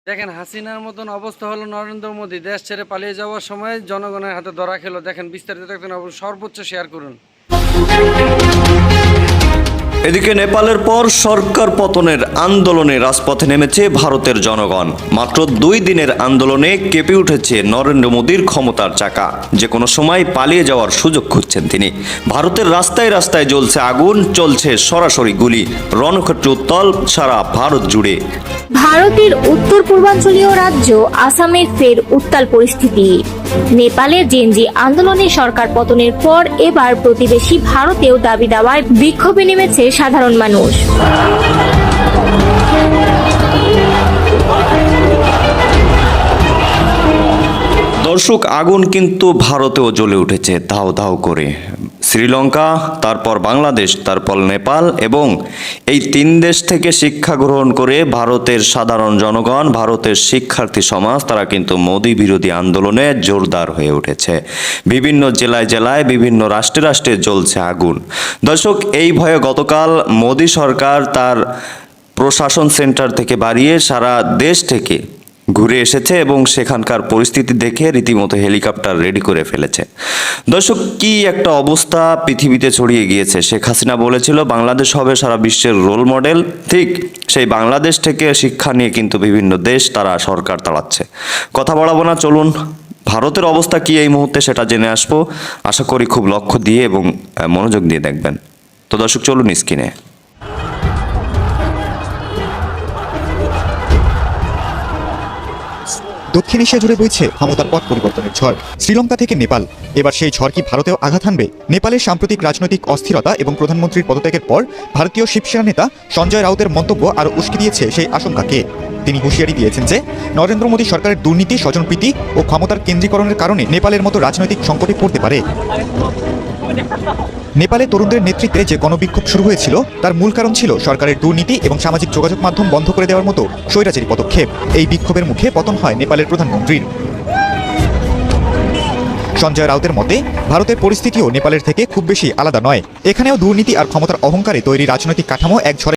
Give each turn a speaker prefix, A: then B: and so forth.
A: দেখেন হাসিনার মতন অবস্থা হলো নরেন্দ্র মোদী দেশ ছেড়ে পালিয়ে যাওয়ার সময় জনগণের হাতে ধরা খেলো। দেখেন বিস্তারিত দেখবেন, সর্বোচ্চ শেয়ার করুন।
B: এদিকে নেপালের পর সরকার পতনের আন্দোলনে রাজপথে নেমেছে ভারতের জনগণ। মাত্র 2 দিনের আন্দোলনে কেঁপে উঠেছে নরেন্দ্র মোদীর ক্ষমতার চাকা। যে কোনো সময় পালিয়ে যাওয়ার সুযোগ খুঁজছেন তিনি। ভারতের রাস্তায় রাস্তায় জ্বলছে আগুন, চলছে সরাসরি গুলি, রণক্ষেত্র উত্তাল সারা ভারত জুড়ে।
C: ভারতের উত্তর পূর্বাঞ্চলীয় রাজ্য আসামের ফের উত্তাল পরিস্থিতি। নেপালের জেনজি আন্দোলনে সরকার পতনের পর এবার প্রতিবেশী ভারতেও দাবি দাওয়ায় বিক্ষোভে নেমেছে সাধারণ মানুষ।
B: দর্শক, আগুন কিন্তু ভারতেও জ্বলে উঠেছে ধাও ধাও করে। শ্রীলঙ্কা, তারপর বাংলাদেশ, তারপর নেপাল এবং এই 3 দেশ থেকে শিক্ষা গ্রহণ করে ভারতের সাধারণ জনগণ, ভারতের শিক্ষার্থী সমাজ, তারা কিন্তু মোদি বিরোধী আন্দোলনে জোরদার হয়ে উঠেছে। বিভিন্ন জেলায় জেলায়, বিভিন্ন রাষ্ট্রে রাষ্ট্রে জ্বলছে আগুন। দর্শক, এই ভয়ে গতকাল মোদি সরকার তার প্রশাসন সেন্টার থেকে বাড়িয়ে সারা দেশ থেকে ঘুরে এসেছে এবং সেখানকার পরিস্থিতি দেখে রীতিমতো হেলিকপ্টার রেডি করে ফেলেছে। দর্শক, কি একটা অবস্থা পৃথিবীতে ছড়িয়ে গিয়েছে। শেখ হাসিনা বলেছিল বাংলাদেশ হবে সারা বিশ্বের রোল মডেল। ঠিক সেই বাংলাদেশ থেকে শিক্ষা নিয়ে কিন্তু বিভিন্ন দেশ তারা সরকার তাড়াচ্ছে। কথা বাড়াবো না, চলুন ভারতের অবস্থা কি এই মুহূর্তে সেটা জেনে আসবো। আশা করি খুব লক্ষ্য দিয়ে এবং মনোযোগ দিয়ে দেখবেন। তো দর্শক, চলুন স্ক্রিনে।
D: দক্ষিণ এশিয়া জুড়ে বইছে ক্ষমতার পথ পরিবর্তনের ঝড়। শ্রীলঙ্কা থেকে নেপাল, এবার সেই ঝড় কি ভারতেও আঘাত হানবে? নেপালের সাম্প্রতিক রাজনৈতিক অস্থিরতা এবং প্রধানমন্ত্রীর পদত্যাগের পর ভারতীয় শিবসেনা নেতা সঞ্জয় রাউতের মন্তব্য আরও উস্কে দিয়েছে সেই আশঙ্কাকে। তিনি হুঁশিয়ারি দিয়েছেন যে নরেন্দ্র মোদী সরকারের দুর্নীতি, স্বজনপ্রীতি ও ক্ষমতার কেন্দ্রীকরণের কারণে নেপালের মতো রাজনৈতিক সংকটে পড়তে পারে। নেপালে তরুণদের নেতৃত্বে যে গণবিক্ষোভ শুরু হয়েছিল তার মূল কারণ ছিল সরকারের দুর্নীতি এবং সামাজিক যোগাযোগ মাধ্যম বন্ধ করে দেওয়ার মতো স্বৈরাচারী পদক্ষেপ। এই বিক্ষোভের মুখে পতন হয় নেপালের প্রধানমন্ত্রীর। সঞ্জয় রাউতের মতে ভারতের পরিস্থিতিও নেপালের থেকে খুব বেশি আলাদা নয়। এখানেও দুর্নীতি আর ক্ষমতার অহংকারে তৈরি রাজনৈতিক কাঠামো এক ঝড়ে